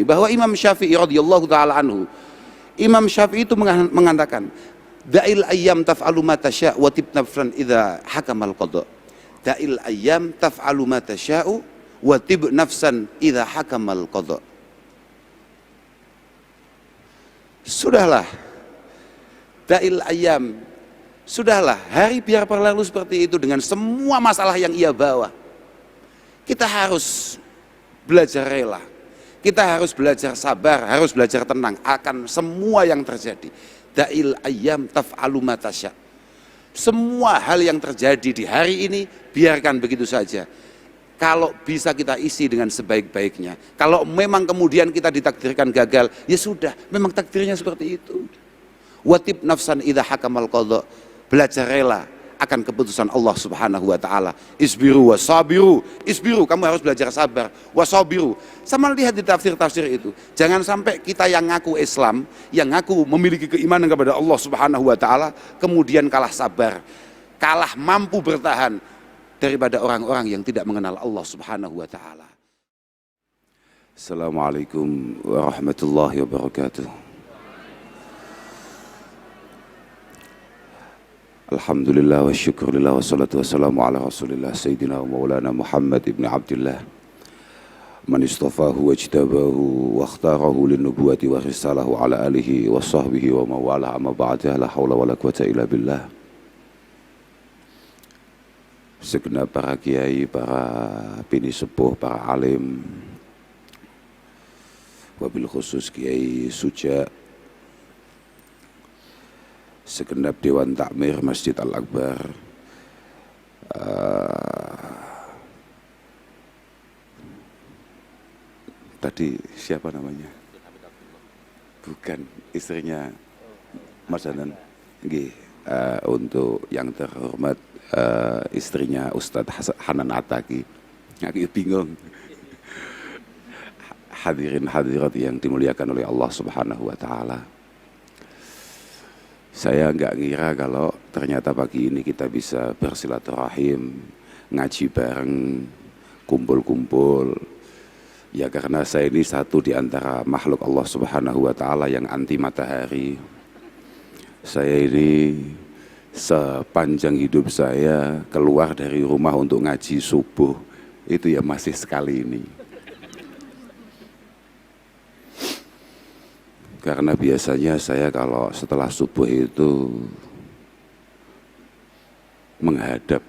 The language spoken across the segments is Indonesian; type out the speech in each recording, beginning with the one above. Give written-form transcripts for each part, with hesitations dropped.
bahwa Imam Syafi'i radhiyallahu taala anhu, Imam Syafi'i itu mengatakan, da'il ayyam taf'alu ma tasya' wa tib nafsan idza hakamal qada. Da'il ayyam taf'alu ma tasya'u wa tib nafsan idza hakamal qada. Sudahlah, da'il ayyam, sudahlah, hari biar berlalu seperti itu dengan semua masalah yang ia bawa. Kita harus belajar rela. Kita harus belajar sabar, harus belajar tenang akan semua yang terjadi. Da'il ayyam taf'alu ma tasya'. Semua hal yang terjadi di hari ini biarkan begitu saja. Kalau bisa kita isi dengan sebaik-baiknya. Kalau memang kemudian kita ditakdirkan gagal, ya sudah, memang takdirnya seperti itu. Watib nafsan idza hakamal qada. Belajar rela akan keputusan Allah Subhanahu wa taala. Isbiru wasabiru. Isbiru, kamu harus belajar sabar. Wasabiru. Sama lihat di tafsir-tafsir itu. Jangan sampai kita yang ngaku Islam, yang ngaku memiliki keimanan kepada Allah Subhanahu wa taala, kemudian kalah sabar, kalah mampu bertahan daripada orang-orang yang tidak mengenal Allah Subhanahu wa taala. Assalamualaikum warahmatullahi wabarakatuh. Alhamdulillah wa syukurillah wa salatu wassalamu ala rasulillah Sayyidina wa maulana Muhammad ibn Abdullah man istafahu wa jtabahu wa akhtarahu linnubuwati wa risalahu ala alihi wa sahbihi wa mawala amma ba'da la hawla wa la quwata illa billah. Segenap para kiai, para bini sepuh, para alim, wabil khusus Kiai Suja, segenap Dewan Takmir Masjid Al-Akbar, tadi siapa namanya? Bukan, istrinya Mas Hanan. Untuk yang terhormat istrinya Ustadz Hanan Ataki. Aku bingung. Hadirin hadirat yang dimuliakan oleh Allah Subhanahu wa taala. Saya nggak ngira kalau ternyata pagi ini kita bisa bersilaturahim, ngaji bareng, kumpul-kumpul. Ya karena saya ini satu di antara makhluk Allah Subhanahu wa taala yang anti matahari. Saya ini sepanjang hidup saya keluar dari rumah untuk ngaji subuh, itu ya masih sekali ini. Karena biasanya saya kalau setelah subuh itu menghadap.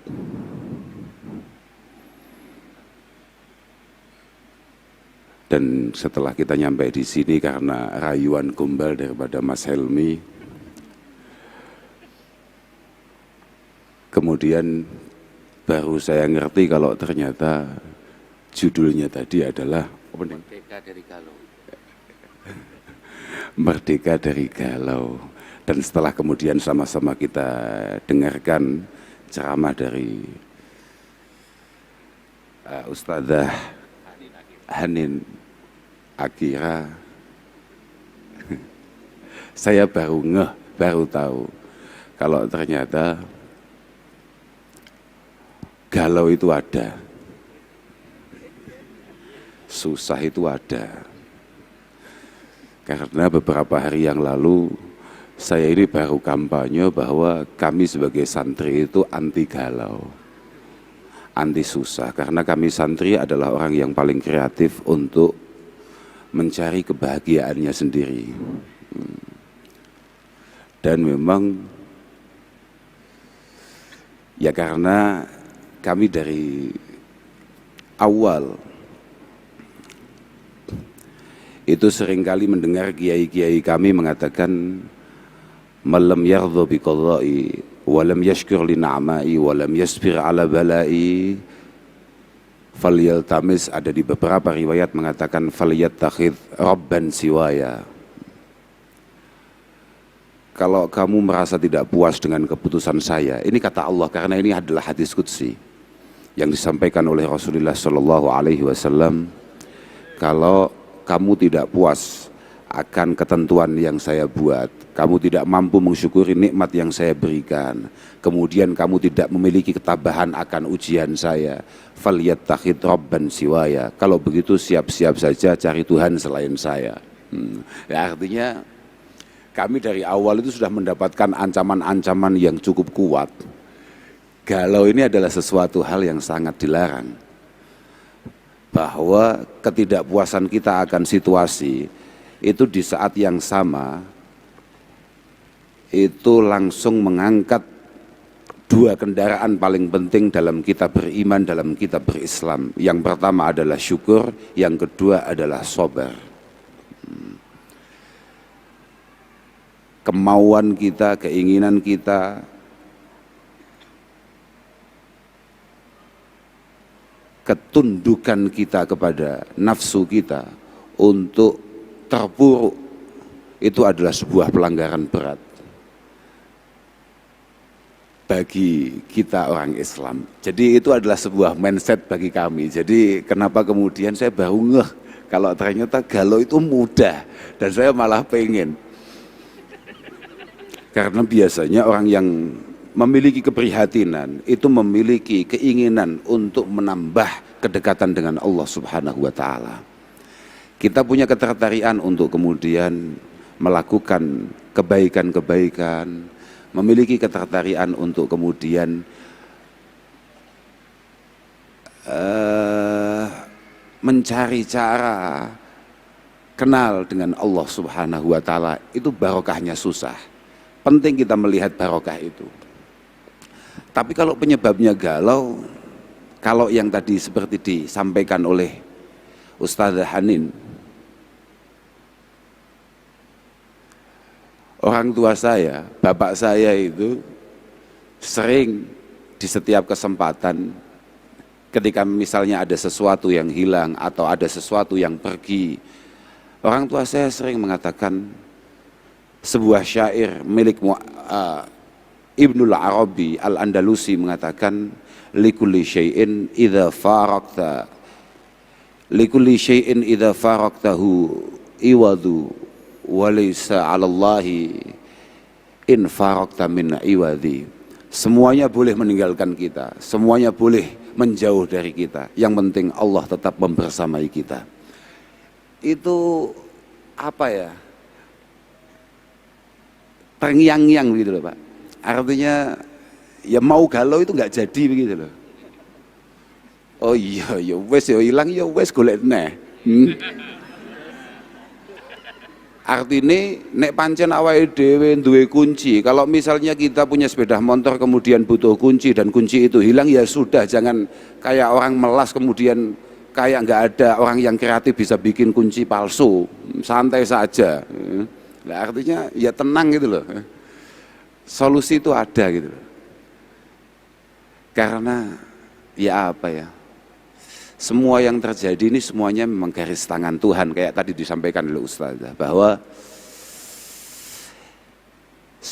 Dan setelah kita nyampe di sini karena rayuan gombal daripada Mas Helmi, kemudian baru saya ngerti kalau ternyata judulnya tadi adalah Merdeka dari Galau. Merdeka dari Galau. Dan setelah kemudian sama-sama kita dengarkan ceramah dari Ustadzah Hanin Akira, saya baru tahu kalau ternyata galau itu ada, susah itu ada. Karena beberapa hari yang lalu saya ini baru kampanye bahwa kami sebagai santri itu anti galau, anti susah. Karena kami santri adalah orang yang paling kreatif untuk mencari kebahagiaannya sendiri. Dan memang ya karena kami dari awal itu seringkali mendengar kiai-kiai kami mengatakan malam yardha bi qadai wa lam yashkur li na'mai wa lam yasbir ala balai falyaltamis, ada di beberapa riwayat mengatakan falyattakhidh rabban siwaya. Kalau kamu merasa tidak puas dengan keputusan saya, ini kata Allah karena ini adalah hadis qudsi yang disampaikan oleh Rasulullah sallallahu alaihi wasallam, kalau kamu tidak puas akan ketentuan yang saya buat. Kamu tidak mampu mensyukuri nikmat yang saya berikan. Kemudian kamu tidak memiliki ketabahan akan ujian saya. Falyattakhid rabban siwaya. Kalau begitu siap-siap saja cari Tuhan selain saya. Ya, artinya kami dari awal itu sudah mendapatkan ancaman-ancaman yang cukup kuat. Galau ini adalah sesuatu hal yang sangat dilarang. Bahwa ketidakpuasan kita akan situasi itu di saat yang sama itu langsung mengangkat dua kendaraan paling penting dalam kita beriman, dalam kita berislam. Yang pertama adalah syukur, yang kedua adalah sabar. Kemauan kita, keinginan kita ketundukan kita kepada nafsu kita untuk terpuruk itu adalah sebuah pelanggaran berat bagi kita orang Islam. Jadi itu adalah sebuah mindset bagi kami. Jadi kenapa kemudian saya baru ngeh kalau ternyata galau itu mudah dan saya malah pengen. Karena biasanya orang yang memiliki keprihatinan itu memiliki keinginan untuk menambah kedekatan dengan Allah Subhanahu wa taala. Kita punya ketertarikan untuk kemudian melakukan kebaikan-kebaikan, memiliki ketertarikan untuk kemudian mencari cara kenal dengan Allah Subhanahu wa taala. Itu barokahnya susah. Penting kita melihat barokah itu. Tapi kalau penyebabnya galau, kalau yang tadi seperti disampaikan oleh Ustazah Hanin, orang tua saya, bapak saya itu sering di setiap kesempatan ketika misalnya ada sesuatu yang hilang atau ada sesuatu yang pergi, orang tua saya sering mengatakan sebuah syair milik Ibnul Arabi Al-Andalusi mengatakan likulli syai'in idza faraqta likulli syai'in idza faraqtahu iwadu walaysa 'alallahi in faraqta min iwadi. Semuanya boleh meninggalkan kita, semuanya boleh menjauh dari kita, yang penting Allah tetap membersamai kita. Itu apa ya, terngiang-ngiang begitu loh Pak. Artinya ya mau galau itu nggak jadi begitu loh. Oh iya ya wes ya hilang ya wes golek neh. Artinya nek pancen awake dhewe duwe kunci. Kalau misalnya kita punya sepeda motor kemudian butuh kunci dan kunci itu hilang, ya sudah, jangan kayak orang melas kemudian kayak nggak ada. Orang yang kreatif bisa bikin kunci palsu, santai saja. Nah, artinya ya tenang gitu loh. Solusi itu ada gitu loh. Karena ya apa ya, semua yang terjadi ini semuanya memang garis tangan Tuhan. Kayak tadi disampaikan oleh Ustazah bahwa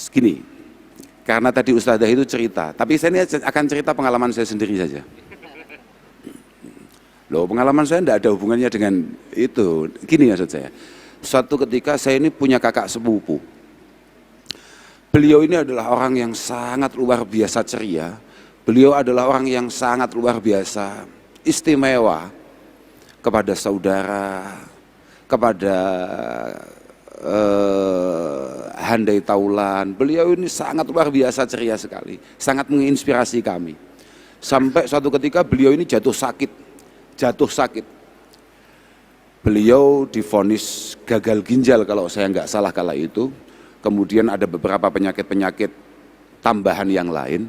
gini, karena tadi Ustazah itu cerita, tapi saya ini akan cerita pengalaman saya sendiri saja. Loh, pengalaman saya tidak ada hubungannya dengan itu. Gini maksud saya, suatu ketika saya ini punya kakak sepupu. Beliau ini adalah orang yang sangat luar biasa ceria. Beliau adalah orang yang sangat luar biasa istimewa kepada saudara, kepada handai taulan. Beliau ini sangat luar biasa ceria sekali, sangat menginspirasi kami. Sampai suatu ketika beliau ini jatuh sakit. Beliau divonis gagal ginjal kalau saya nggak salah kala itu. Kemudian ada beberapa penyakit-penyakit tambahan yang lain.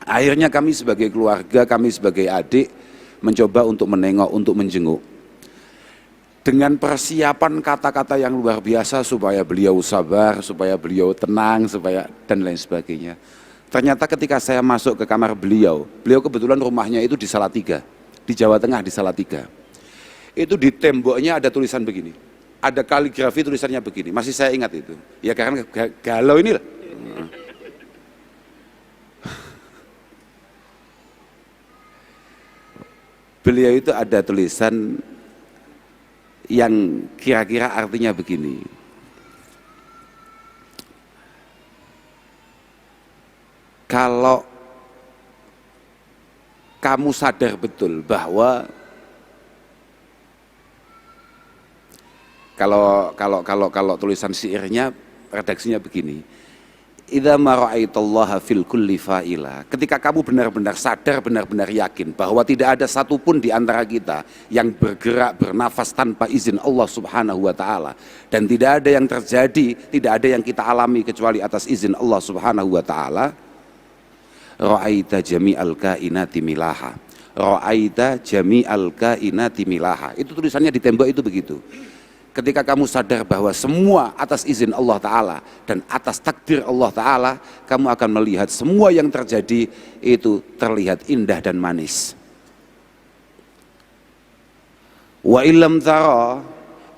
Akhirnya kami sebagai keluarga, kami sebagai adik mencoba untuk menengok, untuk menjenguk. Dengan persiapan kata-kata yang luar biasa supaya beliau sabar, supaya beliau tenang, supaya dan lain sebagainya. Ternyata ketika saya masuk ke kamar beliau kebetulan rumahnya itu di Salatiga, di Jawa Tengah, di Salatiga. Itu di temboknya ada tulisan begini. Ada kaligrafi tulisannya begini, masih saya ingat itu. Ya karena galau ini lah. Beliau itu ada tulisan yang kira-kira artinya begini. Kalau kamu sadar betul bahwa kalau tulisan syairnya redaksinya begini. Idza ma ra'aitallaha fil kulli fa'ila. Ketika kamu benar-benar sadar, benar-benar yakin bahwa tidak ada satupun di antara kita yang bergerak, bernafas tanpa izin Allah Subhanahu wa taala, dan tidak ada yang terjadi, tidak ada yang kita alami kecuali atas izin Allah Subhanahu wa taala. Ra'aita jami'al kainati milaha. Ra'aita jami'al kainati milaha. Itu tulisannya di tembok itu begitu. Ketika kamu sadar bahwa semua atas izin Allah Ta'ala dan atas takdir Allah Ta'ala, kamu akan melihat semua yang terjadi itu terlihat indah dan manis. Wa illam tara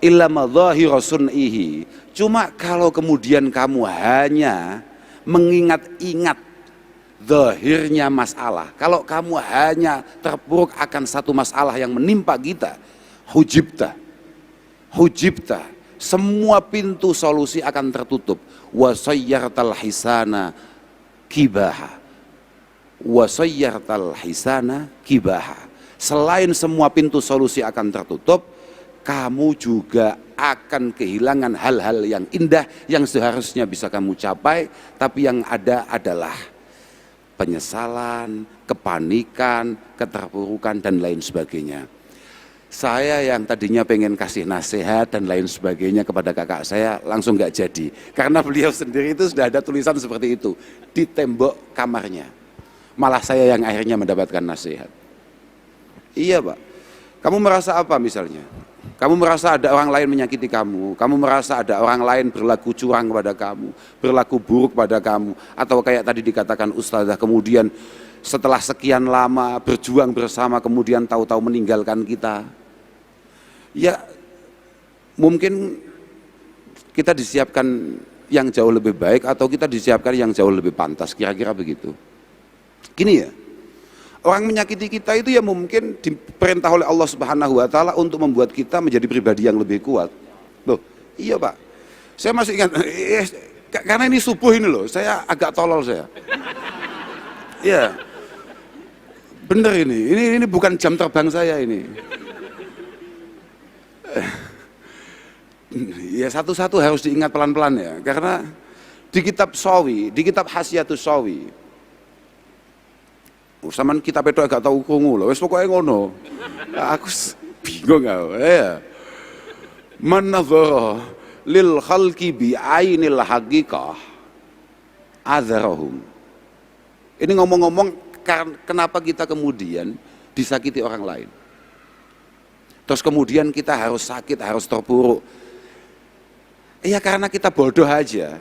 illa madhahira sun'ihi. Cuma kalau kemudian kamu hanya mengingat-ingat zahirnya masalah, kalau kamu hanya terpuruk akan satu masalah yang menimpa kita, hujibta, semua pintu solusi akan tertutup. Wasayyartal hisana kibaha. Wasayyartal hisana kibaha. Selain semua pintu solusi akan tertutup, kamu juga akan kehilangan hal-hal yang indah yang seharusnya bisa kamu capai, tapi yang ada adalah penyesalan, kepanikan, keterpurukan dan lain sebagainya. Saya yang tadinya pengen kasih nasihat dan lain sebagainya kepada kakak saya langsung nggak jadi, karena beliau sendiri itu sudah ada tulisan seperti itu di tembok kamarnya. Malah saya yang akhirnya mendapatkan nasihat. Iya Pak, kamu merasa apa misalnya? Kamu merasa ada orang lain menyakiti kamu, kamu merasa ada orang lain berlaku curang kepada kamu, berlaku buruk pada kamu, atau kayak tadi dikatakan Ustazah, kemudian setelah sekian lama berjuang bersama kemudian tahu-tahu meninggalkan kita. Ya mungkin kita disiapkan yang jauh lebih baik atau kita disiapkan yang jauh lebih pantas, kira-kira begitu. Gini ya, orang menyakiti kita itu ya mungkin diperintah oleh Allah Subhanahu wa taala untuk membuat kita menjadi pribadi yang lebih kuat. Loh, iya Pak. Saya masih ingat karena ini subuh ini loh, saya agak tolol saya. Iya. Bener ini bukan jam terbang saya ini. Ya satu-satu harus diingat pelan-pelan ya, karena di kitab Sawi, di kitab Hasyiatus Sawi, saman kitab itu agak tahu krungu loh, wis pokoke ngono. Aku bingung ya. Man nadhara lil khalqi bi ainil haqiqah adzarahum. Ini ngomong-ngomong kenapa kita kemudian disakiti orang lain. Terus kemudian kita harus sakit, harus terpuruk. Iya karena kita bodoh aja.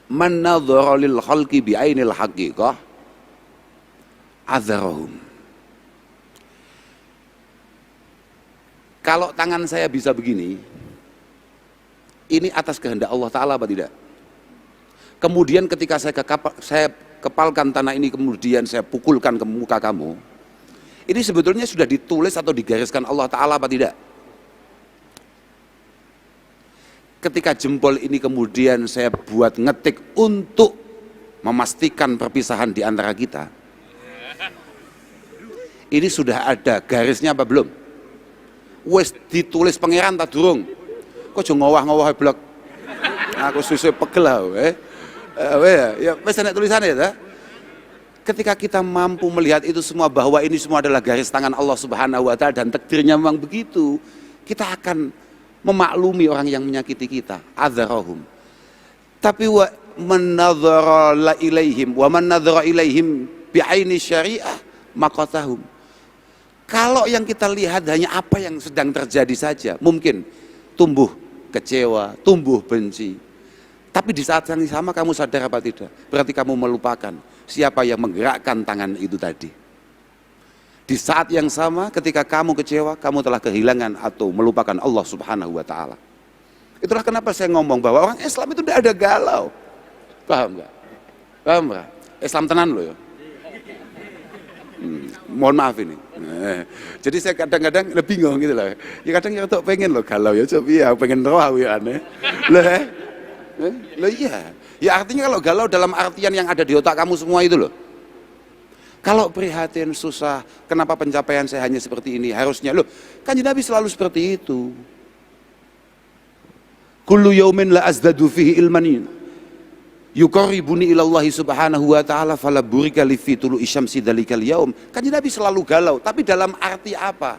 Man nadhara lil khalqi bi ainil haqiqah adzarahum. Kalau tangan saya bisa begini, ini atas kehendak Allah Ta'ala apa tidak? Kemudian ketika saya kepalkan tanah ini, kemudian saya pukulkan ke muka kamu, ini sebetulnya sudah ditulis atau digariskan Allah Ta'ala apa tidak? Ketika jempol ini kemudian saya buat ngetik untuk memastikan perpisahan di antara kita, ini sudah ada garisnya apa belum? Wes ditulis pangeran tak durung? Kok jo ngowah-ngowah blok? Aku susu pegel ya wes ana tulisannya ya. Ketika kita mampu melihat itu semua, bahwa ini semua adalah garis tangan Allah Subhanahu wa taala dan takdirnya memang begitu, kita akan memaklumi orang yang menyakiti kita, adzarahum. Tapi wa man nadzara ilaihim wa man nadzara ilaihim bi aini syariah maqatahum. Kalau yang kita lihat hanya apa yang sedang terjadi saja, mungkin tumbuh kecewa, tumbuh benci. Tapi di saat yang sama kamu sadar apa tidak? Berarti kamu melupakan siapa yang menggerakkan tangan itu tadi. Di saat yang sama ketika kamu kecewa, kamu telah kehilangan atau melupakan Allah Subhanahu wa taala. Itulah kenapa saya ngomong bahwa orang Islam itu tidak ada galau. Paham enggak? Paham enggak? Islam tenan loh ya. Mohon maaf ini. Jadi saya kadang-kadang lebih bingung gitu loh. Ya kadang ya tuh pengen loh galau ya, coba ya pengen roh ya aneh. Loh iya. Ya artinya kalau galau dalam artian yang ada di otak kamu semua itu loh. Kalau prihatin, susah, kenapa pencapaian saya hanya seperti ini? Harusnya loh, Kanjeng Nabi selalu seperti itu. Kullu yaumin la azdadu fihi ilman yuqarribuni ilallahi subhanahu wa ta'ala fala burika li fi tulu'i syamsi dzalikal yaum. Kanjeng Nabi selalu galau, tapi dalam arti apa?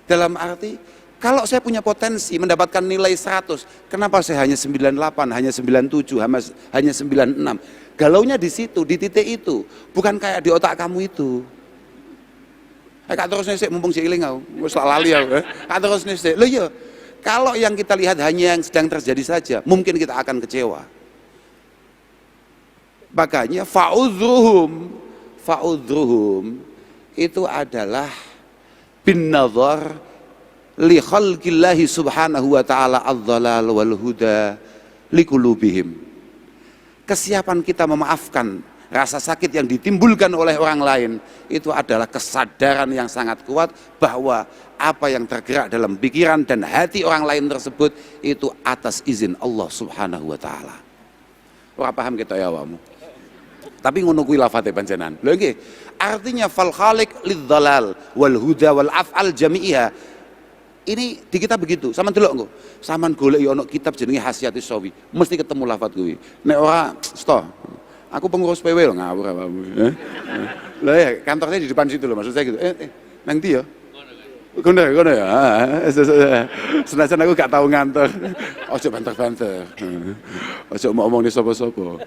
Dalam arti kalau saya punya potensi mendapatkan nilai 100, kenapa saya hanya 98, hanya 97, hanya 96? Galaunya di situ, di titik itu, bukan kayak di otak kamu itu. Kak terus nesek mumpung si iling kau, wis lali aku. Kak terus nesek. Loh iya, kalau yang kita lihat hanya yang sedang terjadi saja, mungkin kita akan kecewa. Makanya fa'udruhum itu adalah bin nazar li khalqillahi subhanahu wa ta'ala adh-dhalal wal huda li qulubihim. Kesiapan kita memaafkan rasa sakit yang ditimbulkan oleh orang lain itu adalah kesadaran yang sangat kuat bahwa apa yang tergerak dalam pikiran dan hati orang lain tersebut itu atas izin Allah subhanahu wa ta'ala. Ora paham kita ya awamu. Tapi ngono kuwi lafate panjenengan. Lho nggih, artinya fal khaliq lidzalal wal huda wal af'al jami'iha. Ini di kita begitu, sampean delok engko. Sampean golek ya ono kitab jenenge Hasyiatus Shawi, mesti ketemu lafaz kuwi. Nek ora, sto. Aku pengurus PW lho ngawur apamu. Lah ya, kantornya di depan situ loh, maksud saya gitu. Nang ndi ya? Kono ya. Senajan aku gak tahu ngantor. Ojo banter-banter. Ojo omong di sapa-sapa.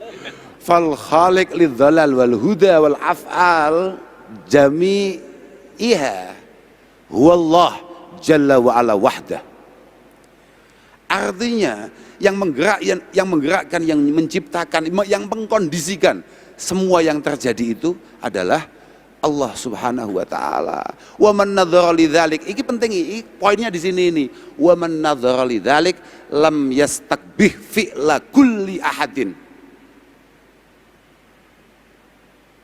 Fal khaliq lidzalal wal huda wal af'al jami'iha huwallah Jalla wa ala wahdah. Artinya yang menggerakkan, yang menciptakan, yang mengkondisikan semua yang terjadi itu adalah Allah Subhanahu wa taala. Wa man nadzara lidzalik, iki penting iki poinnya di sini ini. Wa man nadzara lidzalik lam yastakbih fi'la kulli ahadin.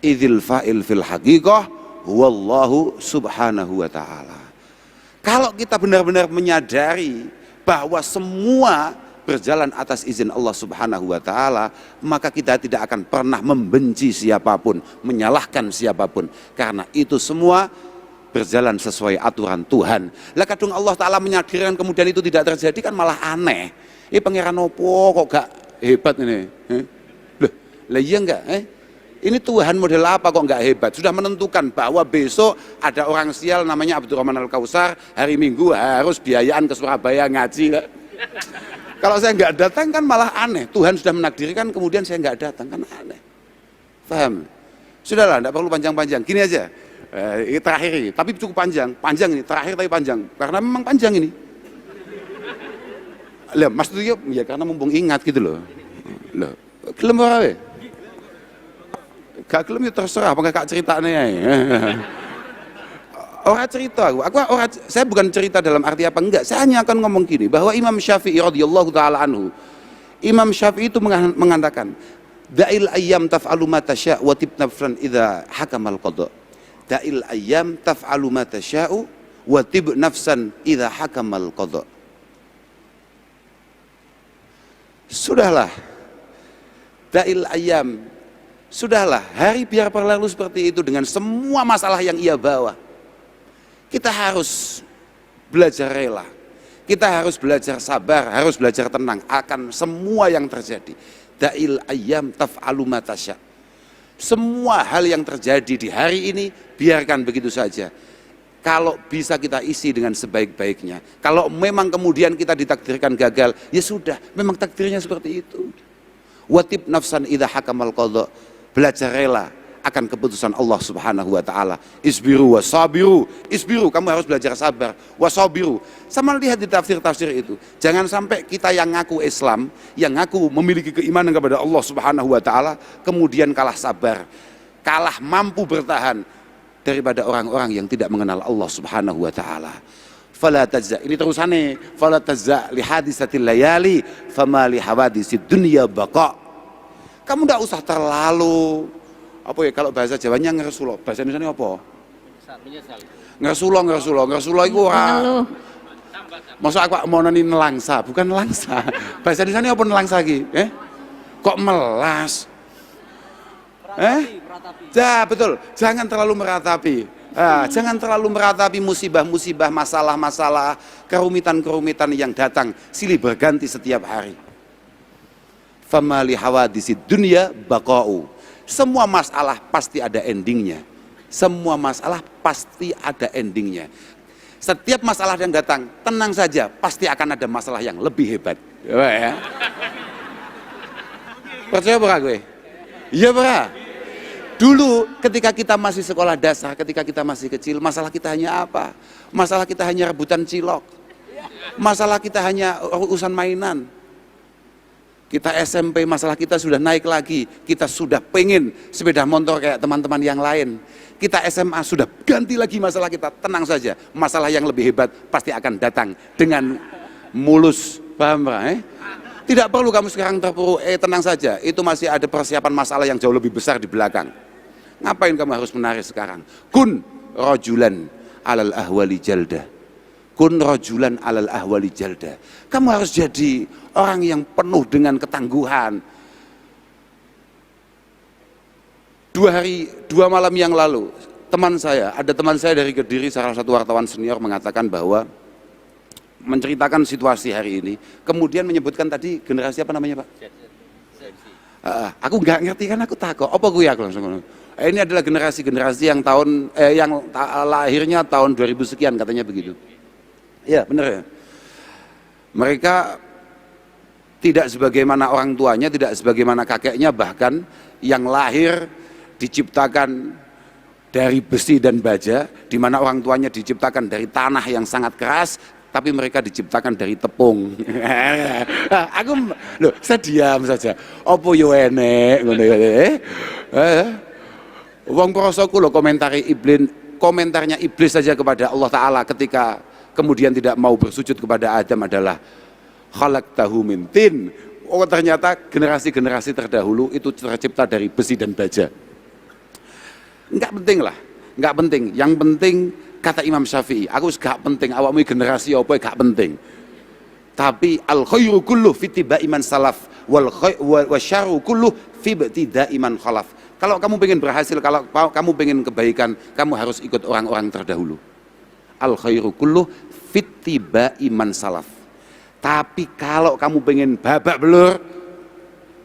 Idzil fa'il fil haqiqah huwallahu subhanahu wa ta'ala. Kalau kita benar-benar menyadari bahwa semua berjalan atas izin Allah Subhanahu wa ta'ala, maka kita tidak akan pernah membenci siapapun, menyalahkan siapapun, karena itu semua berjalan sesuai aturan Tuhan. Lah kadung Allah Ta'ala menyadari kemudian itu tidak terjadi kan malah aneh. Pangeran opo kok gak hebat ini? Loh, lah iya enggak? Ini Tuhan model apa kok nggak hebat? Sudah menentukan bahwa besok ada orang sial namanya Abdurrahman Al-Kausar, hari Minggu harus biayaan ke Surabaya ngaji. Kalau saya nggak datang kan malah aneh. Tuhan sudah menakdirkan kemudian saya nggak datang kan aneh. Paham? Sudahlah, nggak perlu panjang-panjang. Gini aja, ini terakhir ini, tapi cukup panjang ini, terakhir tapi panjang, karena memang panjang ini. Lah, maksudnya ya karena mumpung ingat gitu loh. Loh, gelem ora we? Gak gelem ya terserah, apa kak ceritanya ya. Orang cerita saya bukan cerita dalam arti apa enggak, saya hanya akan ngomong gini, bahwa Imam Syafi'i radhiyallahu ta'ala anhu, Imam Syafi'i itu mengatakan, da'il ayyam taf'alu ma tasya' wa tib nafsan idza hakamal qada. Da'il ayyam taf'alu ma tasya'u wa tib nafsan idza hakamal qada. Sudahlah, da'il ayyam, sudahlah, hari biar berlalu seperti itu dengan semua masalah yang ia bawa. Kita harus belajar rela, kita harus belajar sabar, harus belajar tenang akan semua yang terjadi. Da'il ayyam taf'alu ma tasya'. Semua hal yang terjadi di hari ini biarkan begitu saja. Kalau bisa kita isi dengan sebaik-baiknya. Kalau memang kemudian kita ditakdirkan gagal, ya sudah, memang takdirnya seperti itu. Watib nafsan idza hakamal qada. Belajar rela akan keputusan Allah Subhanahu wa ta'ala. Isbiru wasabiru. Isbiru, kamu harus belajar sabar. Wasabiru. Sama lihat di tafsir-tafsir itu. Jangan sampai kita yang ngaku Islam, yang ngaku memiliki keimanan kepada Allah Subhanahu wa ta'ala, kemudian kalah sabar, kalah mampu bertahan daripada orang-orang yang tidak mengenal Allah Subhanahu wa ta'ala. Fala tajza, ini terusannya, fala tajza li hadisatil layali fama li hawadisid dunya baqa. Kamu tidak usah terlalu apa ya, kalau bahasa Jawanya ngeresulo, bahasa Indonesia apa? Ngersulo iku ora. Mengeluh. Masa aku mau nani nelangsa, bukan nelangsa. Bahasa di sana apa nelangsa iki? Kok melas? Ya betul, jangan terlalu meratapi. Jangan terlalu meratapi musibah-musibah, masalah-masalah, kerumitan-kerumitan yang datang silih berganti setiap hari. Famali hawadisid dunya baqa'u. Semua masalah pasti ada endingnya. Semua masalah pasti ada endingnya. Setiap masalah yang datang, tenang saja, pasti akan ada masalah yang lebih hebat. Ya. Percaya apa gue? Iya bra. Dulu ketika kita masih sekolah dasar, ketika kita masih kecil, masalah kita hanya apa? Masalah kita hanya rebutan cilok. Masalah kita hanya urusan mainan. Kita SMP, masalah kita sudah naik lagi. Kita sudah pengen sepeda motor kayak teman-teman yang lain. Kita SMA sudah ganti lagi masalah kita. Tenang saja, masalah yang lebih hebat pasti akan datang dengan mulus. Paham Pak? Tidak perlu kamu sekarang terpuruk, tenang saja. Itu masih ada persiapan masalah yang jauh lebih besar di belakang. Ngapain kamu harus menarik sekarang? Kun rojulan alal ahwali jalda. Kun rojulan alal ahwali jalda. Kamu harus jadi orang yang penuh dengan ketangguhan. 2 malam yang lalu, ada teman saya dari Kediri, salah satu wartawan senior mengatakan bahwa menceritakan situasi hari ini, kemudian menyebutkan tadi generasi apa namanya Pak? Aku nggak ngerti kan, aku takut. Apa gue aku langsung. Ini adalah generasi yang lahirnya tahun 2000 sekian katanya begitu. Ya benar ya. Mereka tidak sebagaimana orang tuanya, tidak sebagaimana kakeknya, bahkan yang lahir diciptakan dari besi dan baja, di mana orang tuanya diciptakan dari tanah yang sangat keras, tapi mereka diciptakan dari tepung. Saya diam saja. Apa yo enek ngono ya. Wong prosoku lho komentarnya iblis saja kepada Allah Ta'ala ketika kemudian tidak mau bersujud kepada Adam adalah khalaqtahu min tin. Oh ternyata generasi-generasi terdahulu itu tercipta dari besi dan baja. Enggak penting lah, enggak penting. Yang penting kata Imam Syafi'i, aku gak penting awakmu generasi apa gak penting. Tapi al khairu kullu fi ittiba'i man salaf wal syarru kullu fi ibtida'i man khalaf. Kalau kamu pengen berhasil, kalau kamu pengen kebaikan, kamu harus ikut orang-orang terdahulu. Al khairu kullu fi ittiba'i man salaf. Tapi kalau kamu pengen babak belur,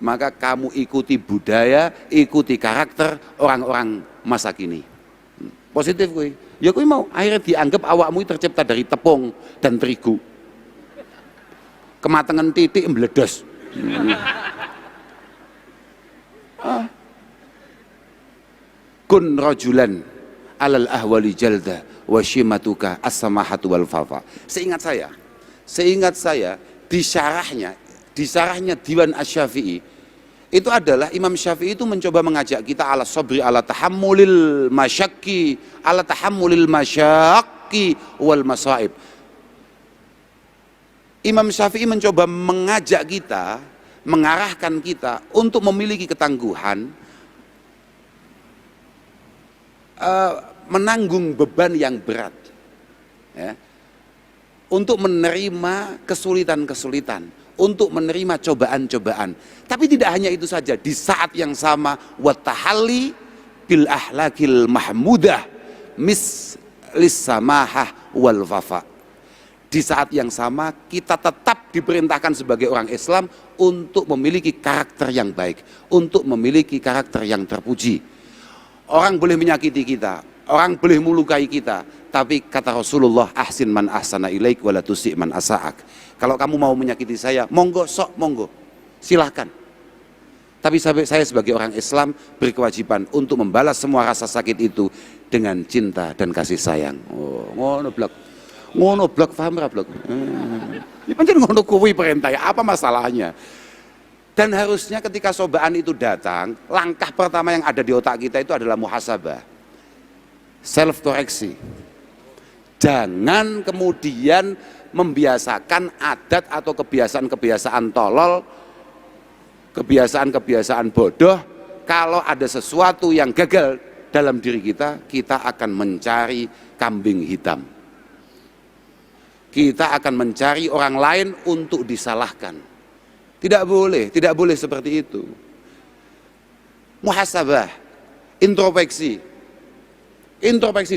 maka kamu ikuti budaya, ikuti karakter orang-orang masa kini. Positif gue. Ya gue mau akhirnya dianggap awakmu tercipta dari tepung dan terigu. Kematangan titik meledos. Kun rajulan alal ahwali jalda wa shimatuka as-samahatu wal fafa. Seingat saya di syarahnya Diwan Asy-Syafi'i itu adalah Imam Syafi'i itu mencoba mengajak kita ala sabri ala tahammulil masyaqqi wal masaib. Imam Syafi'i mencoba mengajak kita, mengarahkan kita untuk memiliki ketangguhan, menanggung beban yang berat, ya, untuk menerima kesulitan-kesulitan, untuk menerima cobaan-cobaan. Tapi tidak hanya itu saja, di saat yang sama watahalli bil ahlakil mahmudah mislis samahah wal wafa. Di saat yang sama kita tetap diperintahkan sebagai orang Islam untuk memiliki karakter yang baik, untuk memiliki karakter yang terpuji. Orang boleh menyakiti kita, orang boleh melukai kita, tapi kata Rasulullah, ahsin man ahsana ilaik wala tusi' man asa'ak. Kalau kamu mau menyakiti saya, monggo, sok monggo, silahkan. Tapi saya sebagai orang Islam berkewajiban untuk membalas semua rasa sakit itu dengan cinta dan kasih sayang. Oh, ngono blok paham ra blok? Ya pancen ngono kuwi perintah, apa masalahnya? Dan harusnya ketika cobaan itu datang, langkah pertama yang ada di otak kita itu adalah muhasabah, self koreksi. Jangan kemudian membiasakan adat atau kebiasaan-kebiasaan tolol, kebiasaan-kebiasaan bodoh. Kalau ada sesuatu yang gagal dalam diri kita, kita akan mencari kambing hitam. Kita akan mencari orang lain untuk disalahkan. Tidak boleh seperti itu. Muhasabah, introspeksi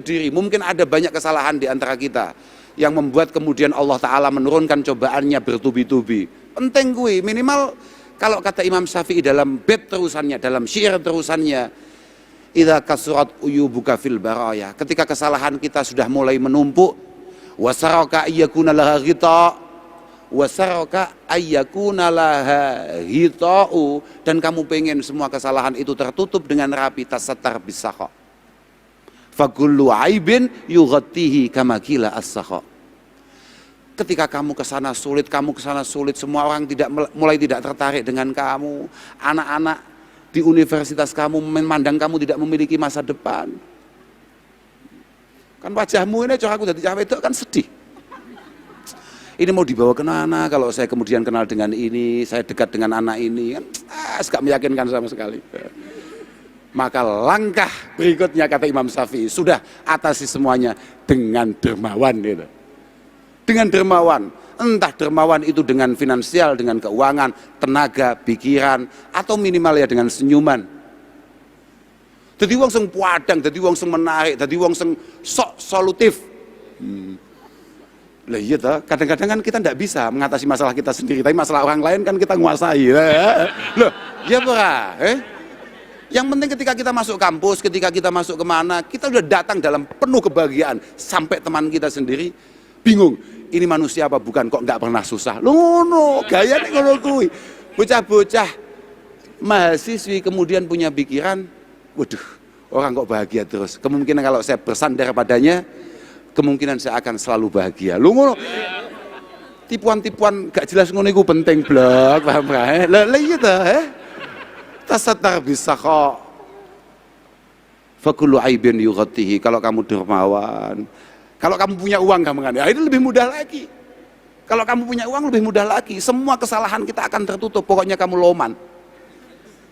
diri. Mungkin ada banyak kesalahan di antara kita yang membuat kemudian Allah Ta'ala menurunkan cobaannya bertubi-tubi. Penting gue, minimal kalau kata Imam Syafi'i dalam bait terusannya, dalam syair terusannya, idza kasurat uyubuka fil baraya, ketika kesalahan kita sudah mulai menumpuk, wasaraka ayyakuna laha ghita, wasaraka ayyakuna laha ghita'u, dan kamu pengen semua kesalahan itu tertutup dengan rapi, tasattar bisakha, fakullu aibin yughatihi kama kila as-sakha. Ketika kamu kesana sulit, semua orang mulai tidak tertarik dengan kamu. Anak-anak di universitas kamu memandang kamu tidak memiliki masa depan. Kan wajahmu ini cowok aku jadi cawe itu kan sedih. Ini mau dibawa ke mana kalau saya kemudian kenal dengan ini, saya dekat dengan anak ini, kan gak meyakinkan sama sekali. Maka langkah berikutnya kata Imam Syafi'i, sudah atasi semuanya dengan dermawan gitu. Dengan dermawan, entah dermawan itu dengan finansial, dengan keuangan, tenaga, pikiran, atau minimal ya dengan senyuman. Jadi wong sing padang, jadi wong sing menarik, jadi wong sing sok solutif. Lah iya toh, kadang-kadang kan kita tidak bisa mengatasi masalah kita sendiri, tapi masalah orang lain kan kita nguasai. Loh, ya apa? Yang penting ketika kita masuk kampus, ketika kita masuk kemana, kita udah datang dalam penuh kebahagiaan. Sampai teman kita sendiri bingung, ini manusia apa bukan, kok nggak pernah susah. Loh, gaya nih ngono kuwi. Bocah-bocah mahasiswi kemudian punya pikiran, waduh, orang kok bahagia terus. Kemungkinan kalau saya bersandar padanya, kemungkinan saya akan selalu bahagia. Loh ngono. Tipuan-tipuan gak jelas ngono iku penting blok, paham kae? Lah iya ta, tasattar bisakha, fakullu aibin yughatihi. Kalau kamu dermawan, kalau kamu punya uang gampang, itu lebih mudah lagi. Kalau kamu punya uang lebih mudah lagi. Semua kesalahan kita akan tertutup. Pokoknya kamu loman.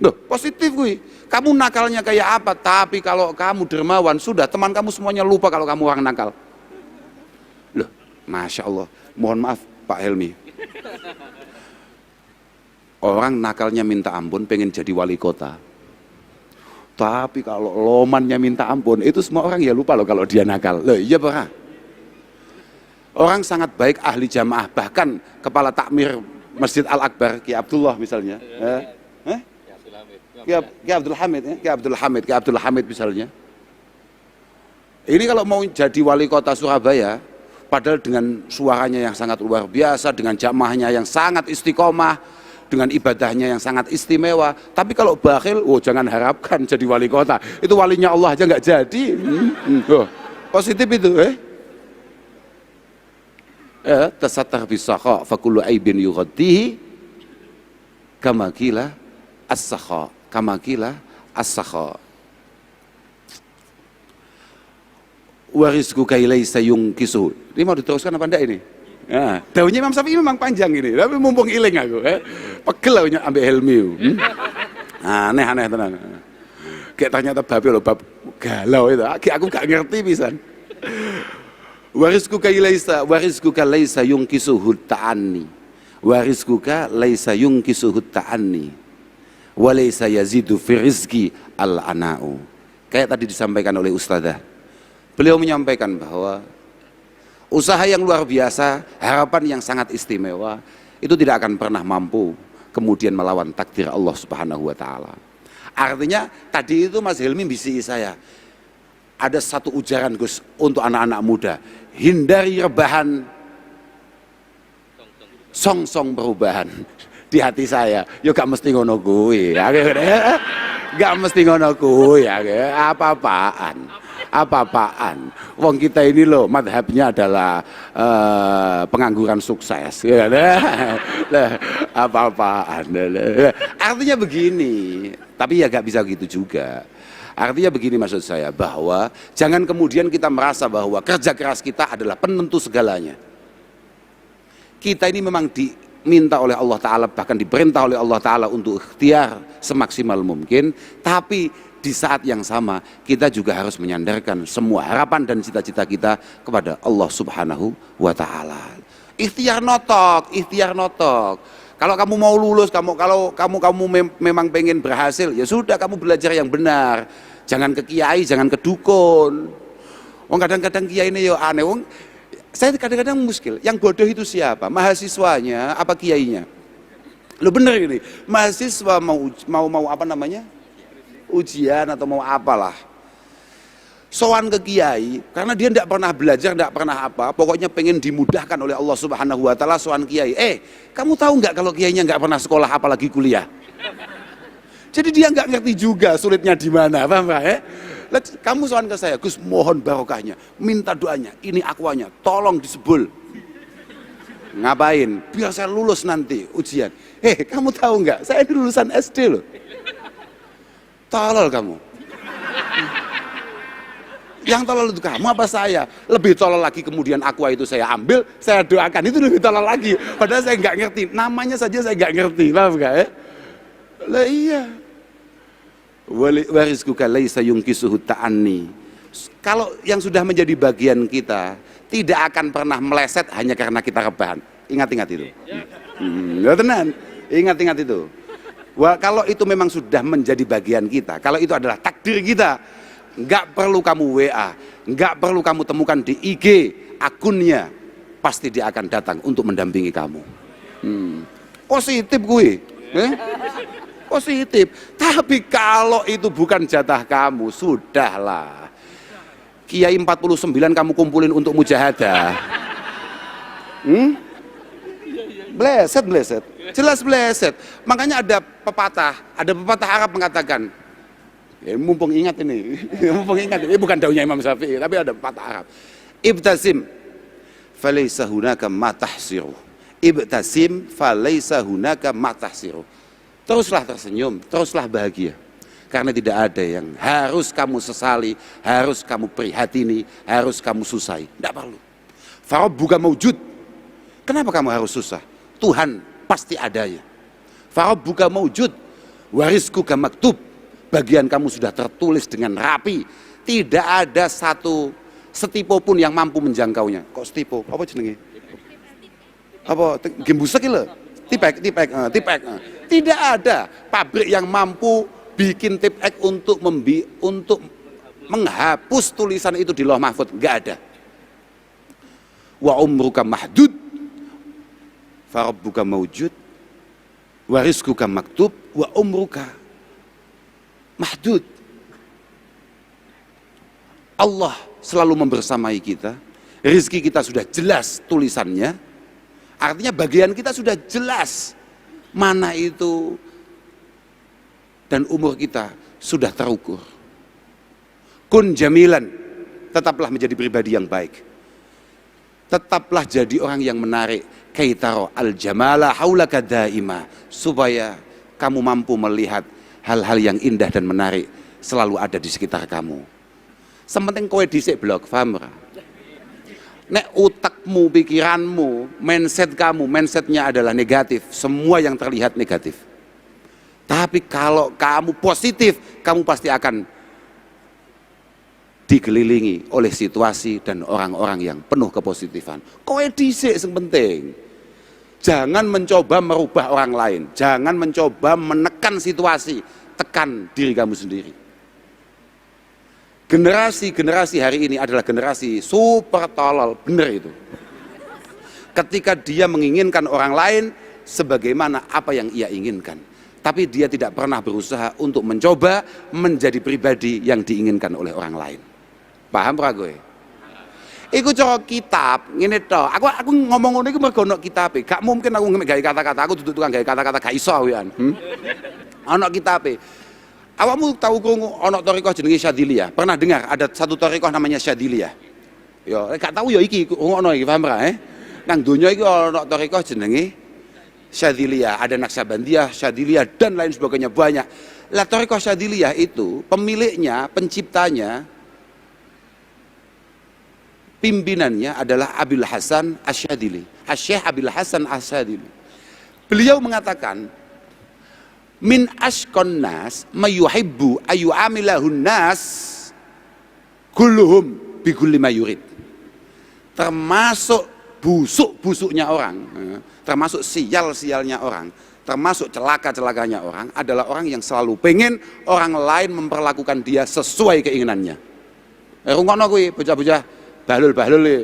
Loh, positif gue. Kamu nakalnya kayak apa? Tapi kalau kamu dermawan, sudah teman kamu semuanya lupa kalau kamu orang nakal. Loh, Masya Allah. Mohon maaf Pak Helmi. Orang nakalnya minta ampun, pengen jadi wali kota. Tapi kalau lomannya minta ampun, itu semua orang ya lupa loh kalau dia nakal. Loh iya Pak. Orang sangat baik, ahli jamaah, bahkan kepala takmir Masjid Al-Akbar, Ki Abdullah misalnya. Ki Abdul Hamid misalnya. Ini kalau mau jadi wali kota Surabaya, padahal dengan suaranya yang sangat luar biasa, dengan jamaahnya yang sangat istiqomah, dengan ibadahnya yang sangat istimewa, tapi kalau bakhil, jangan harapkan jadi wali kota. Itu walinya Allah aja nggak jadi. Positif itu, tasattar bisakha fakullu aibin yughatihi kama qila as-sakha, kama qila as-sakha. Wa rizquka laysa yunqisu. Ini mau diteruskan apa enggak ini? Nah, daunnya Imam Syafi'i memang panjang ini, tapi mumpung iling aku, pegel aku ambil Helmi. Aneh-aneh tenan. Kayak ternyata babi loh, bab galau itu. Aku gak ngerti pisan. Warizquka laisa yunqisuhu ta'anni. Warizquka laisa yunqisuhu ta'anni. Wa laisa yazidu fi rizqi al-ana'u. Kayak tadi disampaikan oleh Ustadzah. Beliau menyampaikan bahwa usaha yang luar biasa, harapan yang sangat istimewa, itu tidak akan pernah mampu kemudian melawan takdir Allah Subhanahu wa Ta'ala. Artinya tadi itu Mas Helmi bisi saya, ada satu ujaran Gus untuk anak-anak muda, hindari rebahan song-song perubahan di hati saya. Yo gak mesti ngono kuwi, gak mesti ngono kuwi, apa-apaan. Wong kita ini loh madhabnya adalah pengangguran sukses, ya, apa-apaan. Artinya begini, tapi ya gak bisa gitu juga. Artinya begini maksud saya, bahwa jangan kemudian kita merasa bahwa kerja keras kita adalah penentu segalanya. Kita ini memang diminta oleh Allah Ta'ala, bahkan diperintah oleh Allah Ta'ala untuk ikhtiar semaksimal mungkin, tapi di saat yang sama kita juga harus menyandarkan semua harapan dan cita-cita kita kepada Allah Subhanahu wa Ta'ala. Ikhtiar notok, ikhtiar notok. Kalau kamu mau lulus, kalau kamu memang pengen berhasil, ya sudah kamu belajar yang benar. Jangan ke kiai, jangan ke dukun. Kadang-kadang kiai ini ya aneh. Saya kadang-kadang muskil. Yang bodoh itu siapa? Mahasiswanya apa kiainya? Lo bener ini. Mahasiswa mau apa namanya? Ujian atau mau apalah. Sowan ke kiai karena dia tidak pernah belajar, tidak pernah apa, pokoknya pengen dimudahkan oleh Allah Subhanahu wa Ta'ala. Sowan kiai, kamu tahu nggak kalau kiainya nggak pernah sekolah apalagi kuliah? Jadi dia nggak ngerti juga sulitnya di mana, paham ya? Kamu sowan ke saya, Gus, mohon barokahnya, minta doanya, ini akuanya, tolong disebul. Ngapain? Biar saya lulus nanti ujian. Kamu tahu nggak? Saya ini lulusan SD loh. Tolol kamu. Yang tolol itu kamu apa saya? Lebih tolol lagi kemudian aqua itu saya ambil, saya doakan, itu lebih tolol lagi. Padahal saya nggak ngerti, namanya saja saya nggak ngerti, paham nggak ya? Lah iya. Warizquka laisa yungkisuhu ta'anni. Kalau yang sudah menjadi bagian kita tidak akan pernah meleset hanya karena kita rebahan. Ingat-ingat itu. Ya tenan. Ingat-ingat itu. Wah, kalau itu memang sudah menjadi bagian kita, kalau itu adalah takdir kita, nggak perlu kamu WA, nggak perlu kamu temukan di IG akunnya, pasti dia akan datang untuk mendampingi kamu. Positif gue, positif. Tapi kalau itu bukan jatah kamu, sudahlah. Kiai 49 kamu kumpulin untuk mujahadah. Bleset, jelas bleset. Makanya ada pepatah Arab mengatakan, mumpung ingat ini, bukan daunnya Imam Syafi'i, tapi ada pepatah Arab. Ibtasim falaysa hunaka ma tahsiru. Ibtasim falaysa hunaka ma tahsiru. Teruslah tersenyum, teruslah bahagia. Karena tidak ada yang harus kamu sesali, harus kamu prihatini, harus kamu susai. Tidak perlu. Farabbuka maujud. Kenapa kamu harus susah? Tuhan pasti adanya. Farabbuka maujud. Warizquka maktub. Bagian kamu sudah tertulis dengan rapi. Tidak ada satu setipo pun yang mampu menjangkaunya. Kok setipo? Apa jenenge? Apa gembusek lho? Tipek. Tidak ada pabrik yang mampu bikin tipek untuk menghapus tulisan itu di Lauh Mahfuz. Enggak ada. Wa umruka mahdud. Farabbuka maujud. Warizquka maktub. Wa umruka mahdud. Allah selalu membersamai kita. Rizki kita sudah jelas tulisannya. Artinya bagian kita sudah jelas mana itu, dan umur kita sudah terukur. Kun jamilan, tetaplah menjadi pribadi yang baik. Tetaplah jadi orang yang menarik. Kaitaro al jamala haulaka daima, supaya kamu mampu melihat hal-hal yang indah dan menarik selalu ada di sekitar kamu. Sementing kowe dhisik blok, paham ora? Nek utakmu, pikiranmu, mindsetnya adalah negatif, semua yang terlihat negatif. Tapi kalau kamu positif, kamu pasti akan dikelilingi oleh situasi dan orang-orang yang penuh kepositifan. Kowe dhisik sing penting. Jangan mencoba merubah orang lain, jangan mencoba menekan situasi, tekan diri kamu sendiri. Generasi hari ini adalah generasi super tolol, bener itu. Ketika dia menginginkan orang lain sebagaimana apa yang ia inginkan, tapi dia tidak pernah berusaha untuk mencoba menjadi pribadi yang diinginkan oleh orang lain. Paham ora kowe? Iku cara kitab ngene to. Aku ngomong ngono iku mergo ana kitabe. Gak mungkin aku gawe kata-kata, aku duduk tukang gawe kata-kata gak iso wian. Ana kitabe. Awakmu tahu krungu ana thariqah jenenge Syadziliyah? Pernah dengar ada satu thariqah namanya Syadziliyah? Ya, gak tahu ya iki ngono iki, paham ra? Nang donya iki ana thariqah jenenge Syadziliyah, ada Naksabandiyah, Syadziliyah dan lain sebagainya banyak. Lah thariqah Syadziliyah itu pemiliknya, penciptanya, pimpinannya adalah Abil Hasan Asyadzili, Asy-Syaikh Abil Hasan Asyadzili. Beliau mengatakan, Min ashqan nas mayuhibbu ayu amilahun nas kulluhum bikulli mayurid. Termasuk busuk-busuknya orang, termasuk sial-sialnya orang, termasuk celaka-celakanya orang adalah orang yang selalu pengen orang lain memperlakukan dia sesuai keinginannya. Rungokno kuwi bocah-bocah bahlul-bahlul e.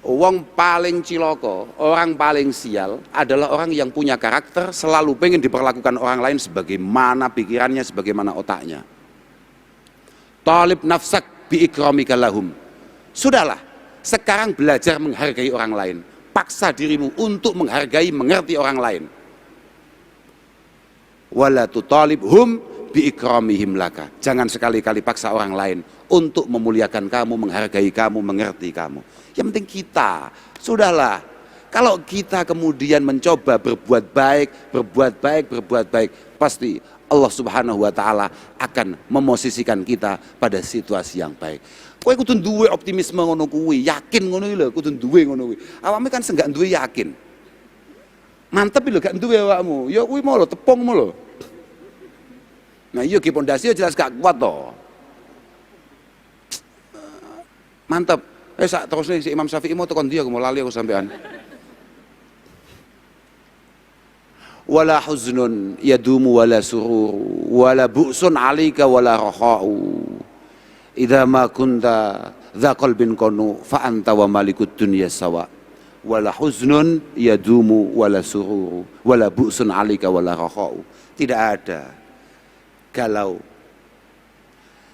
Wong paling ciloko, orang paling sial adalah orang yang punya karakter selalu pengen diperlakukan orang lain sebagaimana pikirannya, sebagaimana otaknya. Talib nafsak bi ikramika lahum. Sudahlah, sekarang belajar menghargai orang lain. Paksa dirimu untuk menghargai, mengerti orang lain. Wala tutalibhum bi ikramihim laka. Jangan sekali-kali paksa orang lain untuk memuliakan kamu, menghargai kamu, mengerti kamu. Yang penting kita, sudahlah. Kalau kita kemudian mencoba berbuat baik, pasti Allah Subhanahu wa taala akan memosisikan kita pada situasi yang baik. Kowe kudu duwe optimisme ngono kuwi, yakin ngono lho, kudu duwe ngono kuwi. Awakmu kan enggak duwe yakin. Mantep lho gak duwe awakmu. Ya kuwi mau lho tepung mau lho. Nah iya ki pondasi jelas gak kuat to. Mantep. Sak terus nih si Imam Syafi'i mau tekan dia aku mau lali aku sampean. Wala huznun yadumu wala sururu wala bu'sun 'alaika wala rakha'u. Idza ma kunta dza qalbin qanu fa anta wa malikud dunya sawa. Wala huznun yadumu wala sururu wala bu'sun 'alaika wala rakha'u. Tidak ada galau.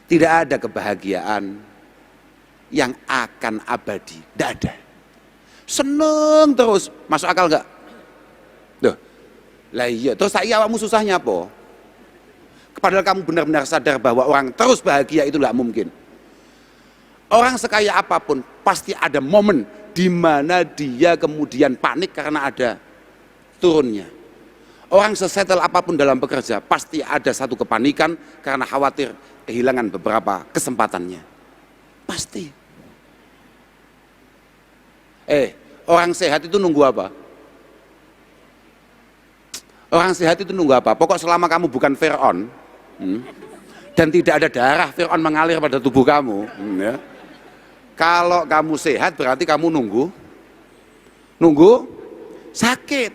Tidak ada kebahagiaan yang akan abadi, tidak ada. Seneng terus, masuk akal enggak? Duh, lah iya, terus saya awakmu susahnya apa? Padahal kamu benar-benar sadar bahwa orang terus bahagia itu enggak mungkin. Orang sekaya apapun pasti ada momen di mana dia kemudian panik karena ada turunnya. Orang sesetel apapun dalam bekerja pasti ada satu kepanikan karena khawatir kehilangan beberapa kesempatannya. Pasti. Orang sehat itu nunggu apa? Orang sehat itu nunggu apa? Pokok selama kamu bukan Fir'aun dan tidak ada darah Fir'aun mengalir pada tubuh kamu, ya. Kalau kamu sehat berarti kamu nunggu sakit.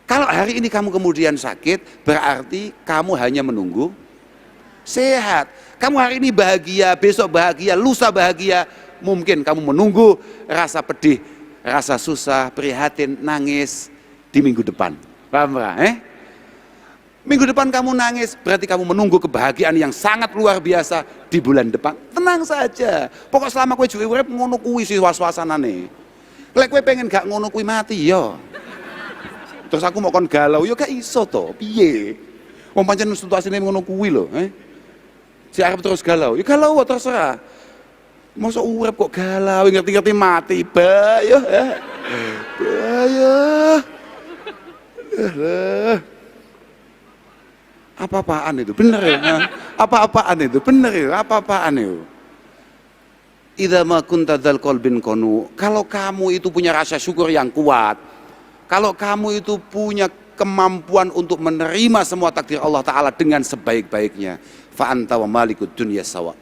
Kalau hari ini kamu kemudian sakit berarti kamu hanya menunggu sehat. Kamu hari ini bahagia, besok bahagia, lusa bahagia. Mungkin kamu menunggu rasa pedih, rasa susah, prihatin, nangis di minggu depan. Paham enggak? Minggu depan kamu nangis, berarti kamu menunggu kebahagiaan yang sangat luar biasa di bulan depan. Tenang saja. Pokok selama kowe juwe urip ngono kuwi sih was-wasanane. Lek kowe pengen gak ngono kuwi mati ya. Terus aku mau kon galau, ya gak iso to. Piye? Wong pancen situasine ngono kuwi lho, Si arep terus galau, ya galau terserah. Masa urip kok galau, ngerti-ngerti mati, bahaya. Bahaya. Apa-apaan itu? Bener ya? Apa-apaan itu? Bener ya? Apa-apaan itu? Idza ma kunta dzal qalbin qanu. Kalau kamu itu punya rasa syukur yang kuat, kalau kamu itu punya kemampuan untuk menerima semua takdir Allah Ta'ala dengan sebaik-baiknya, fa anta wa malikud dunya sawa.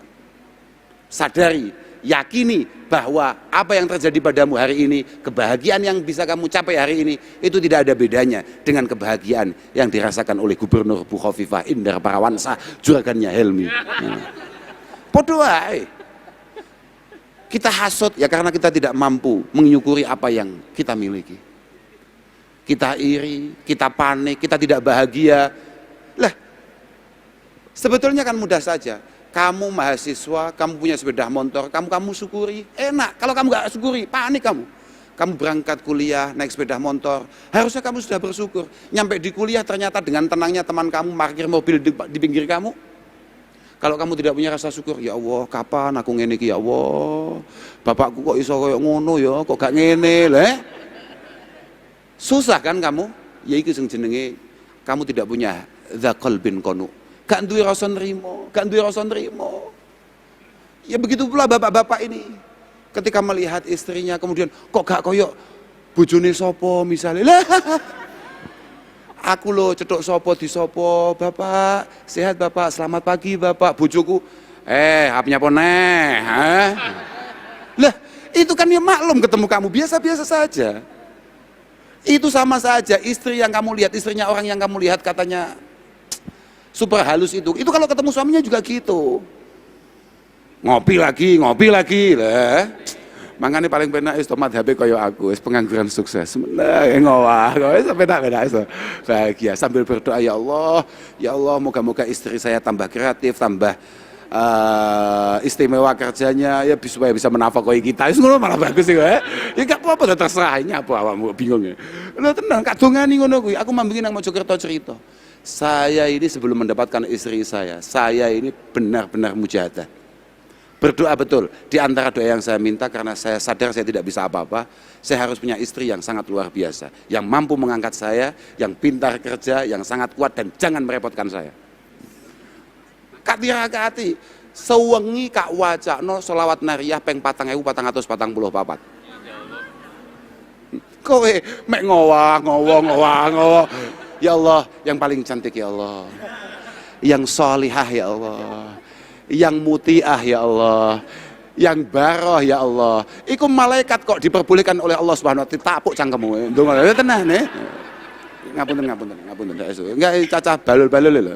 Sadari, yakini bahwa apa yang terjadi padamu hari ini, kebahagiaan yang bisa kamu capai hari ini, itu tidak ada bedanya dengan kebahagiaan yang dirasakan oleh Gubernur Bukhofifah Indar Parawansa, juragannya Helmi. Podo wae. Kita hasut ya karena kita tidak mampu menyukuri apa yang kita miliki. Kita iri, kita panik, kita tidak bahagia. Lah, sebetulnya kan mudah saja. Kamu mahasiswa, kamu punya sepeda motor, kamu syukuri, enak. Kalau kamu gak syukuri, panik kamu. Kamu berangkat kuliah, naik sepeda motor, harusnya kamu sudah bersyukur. Nyampe di kuliah ternyata dengan tenangnya teman kamu parkir mobil di pinggir kamu. Kalau kamu tidak punya rasa syukur, ya Allah, kapan aku ngene iki ya Allah. Bapakku kok iso koyo ngono ya, kok gak ngene lho. Susah kan kamu? Ya iki sing jenenge kamu tidak punya dzaqal bin qanu. Gak duwe rasa nrimo, gak duwe rasa nrimo. Ya begitu pula bapak-bapak ini. Ketika melihat istrinya kemudian kok gak koyo bojone sapa misalnya. Lah, Aku lo cedok sopo di sopo, bapak sehat bapak, selamat pagi bapak, bojoku apanya poneh, lah itu kan ya maklum ketemu kamu biasa-biasa saja. Itu sama saja, istri yang kamu lihat, istrinya orang yang kamu lihat katanya super halus itu kalau ketemu suaminya juga gitu. Ngopi lagi lah. Makanya paling penak is tomat HP koyo aku, is pengangguran sukses. Nah, ngowah, wis penak-penak iso. Bahagia sambil berdoa, ya Allah, moga-moga istri saya tambah kreatif, tambah istimewa kerjanya ya supaya bisa menafkahi kita. Wis ngono malah bagus sih ya. Ya gak apa-apa terserah ini apa awakmu bingung ya. Lho tenang, kak dongani ngono kuwi. Aku mambingi nang Mojokerto cerita. Saya ini sebelum mendapatkan istri saya ini benar-benar mujahadah. Berdoa betul, di antara doa yang saya minta karena saya sadar saya tidak bisa apa-apa, saya harus punya istri yang sangat luar biasa, yang mampu mengangkat saya, yang pintar kerja, yang sangat kuat dan jangan merepotkan saya. Kak tirakati, sewengi kak wacakno sholawat nariyah peng 4.444. Kowe mek ngowah. Ya Allah, yang paling cantik ya Allah, yang sholihah ya Allah, yang mutiah ya Allah, yang baroh ya Allah. Iku malaikat kok diperbolehkan oleh Allah Subhanahu wa taala tapuk cangkemmu. Ndonga tenang nih. Ngapunten. Enggak cacah balul-balul lho.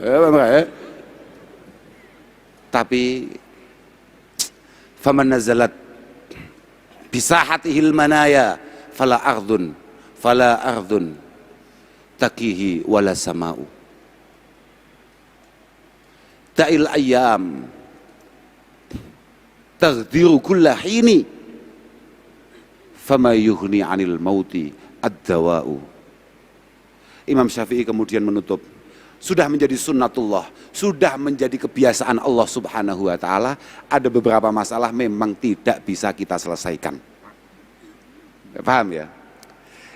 Tapi faman nazalat bisahatihil manaya fala ardun takihi wala sama'u. Ta'il ayyam taghdiru kulla hini fama yughni 'anil mauti ad-dawa'u. Imam Syafi'i kemudian menutup, sudah menjadi sunnatullah, sudah menjadi kebiasaan Allah Subhanahu wa taala, ada beberapa masalah memang tidak bisa kita selesaikan. Paham ya?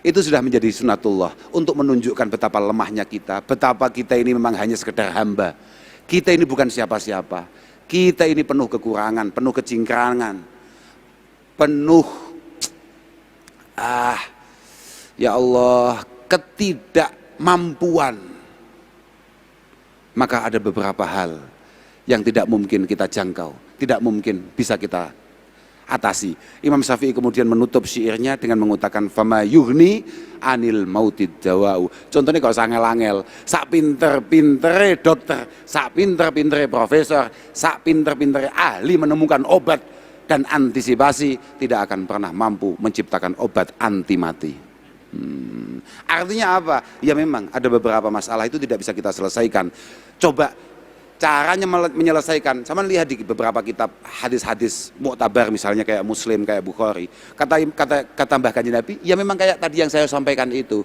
Itu sudah menjadi sunnatullah untuk menunjukkan betapa lemahnya kita, betapa kita ini memang hanya sekedar hamba. Kita ini bukan siapa-siapa. Kita ini penuh kekurangan, penuh kecingkrangan, penuh ya Allah, ketidakmampuan. Maka ada beberapa hal yang tidak mungkin kita jangkau, tidak mungkin bisa kita atasi. Imam Syafi'i kemudian menutup syairnya dengan mengutakan fama yughni anil mautid dawa'u. Contohnya kalau angel-angel, sak pinter-pintere dokter, sak pinter-pintere profesor, sak pinter-pintere ahli menemukan obat dan antisipasi, tidak akan pernah mampu menciptakan obat anti mati. Artinya apa? Ya memang ada beberapa masalah itu tidak bisa kita selesaikan. Coba caranya menyelesaikan, sama lihat di beberapa kitab hadis-hadis muktabar misalnya kayak Muslim, kayak Bukhari, kata Mbah Kanjeng Nabi, ya memang kayak tadi yang saya sampaikan itu,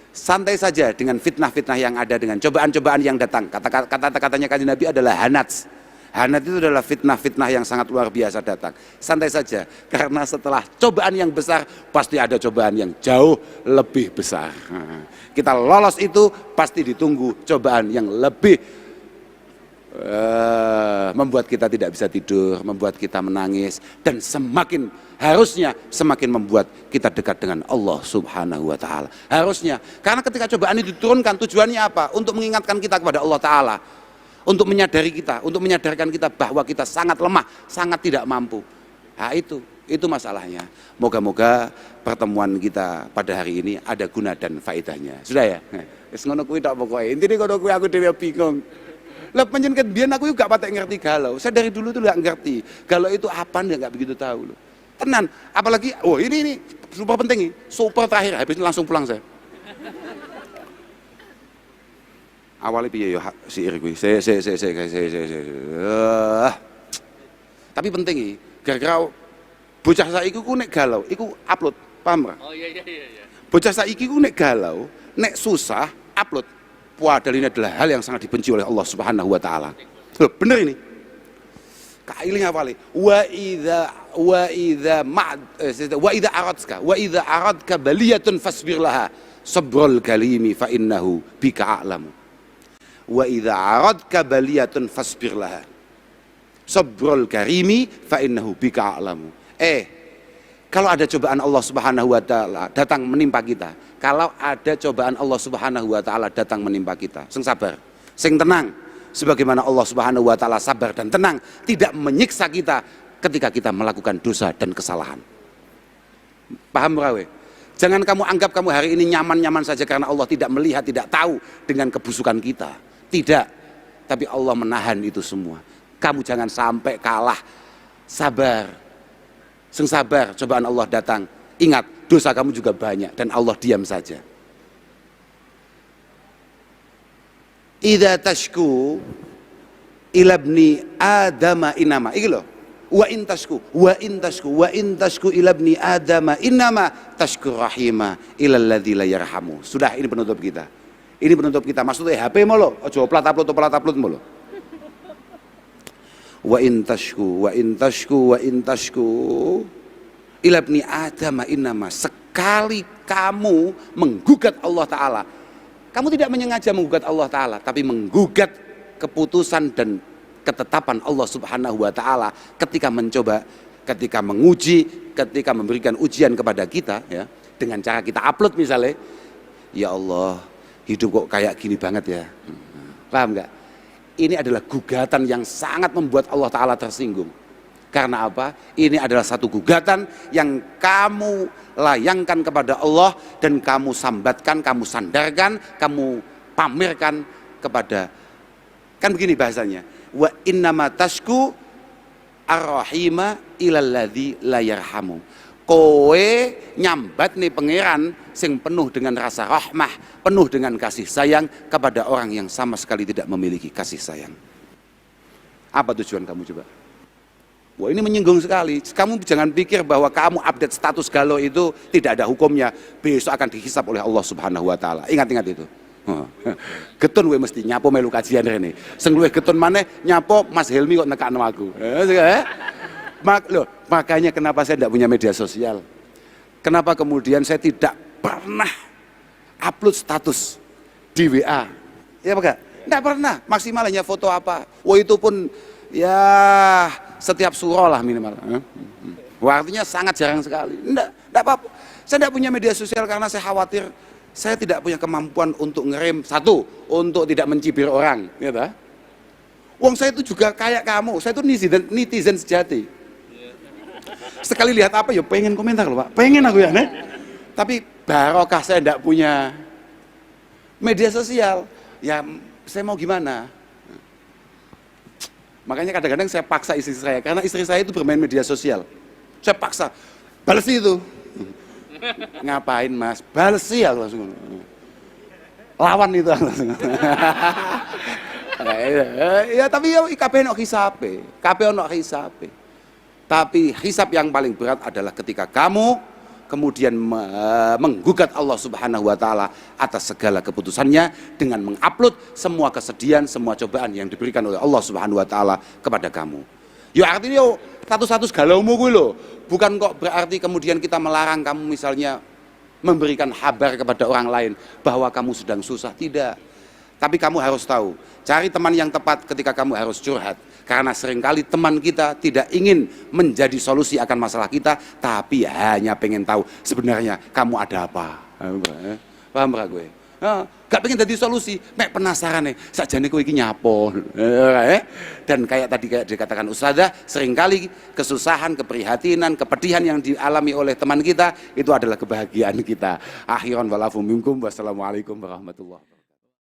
santai saja dengan fitnah-fitnah yang ada, dengan cobaan-cobaan yang datang. Katanya Kanjeng Nabi adalah hanats. Hanat itu adalah fitnah-fitnah yang sangat luar biasa datang. Santai saja, karena setelah cobaan yang besar pasti ada cobaan yang jauh lebih besar. Kita lolos itu pasti ditunggu cobaan yang lebih membuat kita tidak bisa tidur, membuat kita menangis, dan harusnya semakin membuat kita dekat dengan Allah Subhanahu wa taala. Harusnya, karena ketika cobaan itu diturunkan tujuannya apa? Untuk mengingatkan kita kepada Allah taala, untuk menyadarkan kita bahwa kita sangat lemah, sangat tidak mampu. Nah, itu masalahnya. Moga-moga pertemuan kita pada hari ini ada guna dan faedahnya. Sudah ya? Wis ngono kuwi tok pokoke. Intine ngono kuwi, aku dhewe bingung. Lah panjenengan biyen aku juga patek ngerti galau. Saya dari dulu tuh nggak ngerti galau itu apa, nggak begitu tahu loh. Tenan, apalagi ini super penting nih, super terakhir, habis ini langsung pulang saya. Awalnya piye yo si iri kuwi. Tapi penting iki, gara-gara bocah saiki ku nek galau, iku upload, paham ora? Oh iya. Bocah saiki ku nek galau, nek susah upload. Padahal ini adalah hal yang sangat dibenci oleh Allah Subhanahu wa taala. Loh, bener ini. Kailing awali. Wa idza aradka baliyatun fasbir laha sabrul kalimi fa innahu bika a'lamu. Wa idza aradka baliyatun fasbir laha sabrul karimi fa innahu bika a'lamu. Kalau ada cobaan Allah Subhanahu wa taala datang menimpa kita, kalau ada cobaan Allah Subhanahu wa taala datang menimpa kita, sing sabar, sing tenang, sebagaimana Allah Subhanahu wa taala sabar dan tenang, tidak menyiksa kita ketika kita melakukan dosa dan kesalahan. Paham rawe? Jangan kamu anggap kamu hari ini nyaman-nyaman saja karena Allah tidak melihat, tidak tahu dengan kebusukan kita. Tidak. Tapi Allah menahan itu semua. Kamu jangan sampai kalah. Sabar. Sing sabar, cobaan Allah datang. Ingat, dosa kamu juga banyak dan Allah diam saja. Idza tashku ila ibni adama inama. Iki lho. Wa in tashku ila ibni adama innama tashku rahima ila alladzi la yarhamu. Sudah, ini penutup kita. Ini penutup kita. Maksudnya HP molo, aja plat-upload molo. Wa in tashku ila ibni adama innama, sekali kamu menggugat Allah Ta'ala, kamu tidak menyengaja menggugat Allah Ta'ala, tapi menggugat keputusan dan ketetapan Allah Subhanahu wa Ta'ala ketika mencoba, ketika menguji, ketika memberikan ujian kepada kita, ya, dengan cara kita upload misalnya, ya Allah, hidup kok kayak gini banget ya. Paham nggak? Ini adalah gugatan yang sangat membuat Allah Ta'ala tersinggung. Karena apa? Ini adalah satu gugatan yang kamu layangkan kepada Allah dan kamu sambatkan, kamu sandarkan, kamu pamerkan kepada, kan begini bahasanya, wa innama tashku ar-rahima ilal ladzi la yarhamu. Kowe nyambat nih pangeran sing penuh dengan rasa rahmah, penuh dengan kasih sayang kepada orang yang sama sekali tidak memiliki kasih sayang. Apa tujuan kamu coba? Wah, ini menyinggung sekali. Kamu jangan pikir bahwa kamu update status galau itu tidak ada hukumnya, besok akan dihisap oleh Allah Subhanahu wa Ta'ala. Ingat itu. Getun we mesti nyapo melu kajian rene. Sing luwih getun maneh nyapo Mas Helmi kok nekakno aku. Makanya kenapa saya tidak punya media sosial. Kenapa kemudian saya tidak pernah upload status di WA. Ya enggak? Tidak pernah. Maksimal hanya foto apa. Wah, itu pun ya setiap surah lah minimal. Wah, artinya sangat jarang sekali. Tidak apa-apa. Saya tidak punya media sosial karena saya khawatir saya tidak punya kemampuan untuk ngerem. Satu, untuk tidak mencibir orang. Ya, wong saya itu juga kayak kamu. Saya itu netizen sejati. Sekali lihat apa ya pengen komentar loh Pak, pengen aku ya nih. Tapi barokah saya tidak punya media sosial, ya saya mau gimana? Makanya kadang-kadang saya paksa istri saya, karena istri saya itu bermain media sosial. Saya paksa, balas itu. Ngapain Mas? Balas ya langsung. Lawan itu langsung. Ya tapi ya kabeh ono hisabe, kabeh ono hisabe. Tapi hisab yang paling berat adalah ketika kamu kemudian menggugat Allah Subhanahu wa Ta'ala atas segala keputusannya dengan mengupload semua kesedihan, semua cobaan yang diberikan oleh Allah Subhanahu wa Ta'ala kepada kamu. Ya artinya status-status galaumu gue loh, bukan kok berarti kemudian kita melarang kamu misalnya memberikan kabar kepada orang lain bahwa kamu sedang susah, tidak. Tapi kamu harus tahu, cari teman yang tepat ketika kamu harus curhat. Karena seringkali teman kita tidak ingin menjadi solusi akan masalah kita, tapi hanya pengen tahu sebenarnya kamu ada apa. Paham gak gue? Gak pengen jadi solusi, mek penasaran nih, sakjane kowe iki nyapo. Dan kayak tadi kayak dikatakan Ustazah, seringkali kesusahan, keprihatinan, kepedihan yang dialami oleh teman kita itu adalah kebahagiaan kita. Akhiran walafu minkum, wassalamualaikum warahmatullahi wabarakatuh.